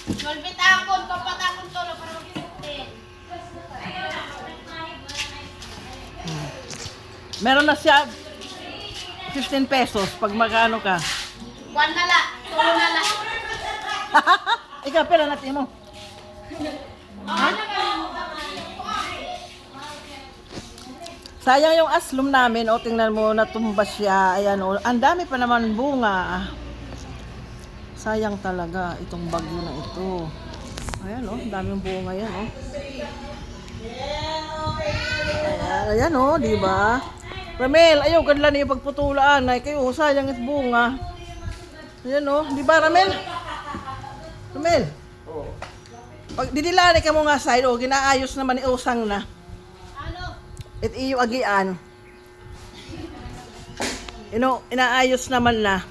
Nolbit akon, kapat akon to, para mag-inutin. Meron na siya 15 pesos pag magkano ka. Kwan na la, tulo na la. Ikaw, pera natin mo. Sayang yung aslum namin. O, tingnan mo, natumba siya. Ayan, o. Ang dami pa naman bunga. Sayang talaga itong bagyo na ito. Ayan, o. Ang daming bunga yan, o. Ayan, o. Diba? Ramel, ayaw kadla niyo pagputulaan. Ay, kayo, sayang it bunga. Ayan, o. Diba, Ramel? Ramel? Pag didilani ka mo nga side, o. Ginaayos naman ni Usang na. It iyo agian. Inaayos naman na.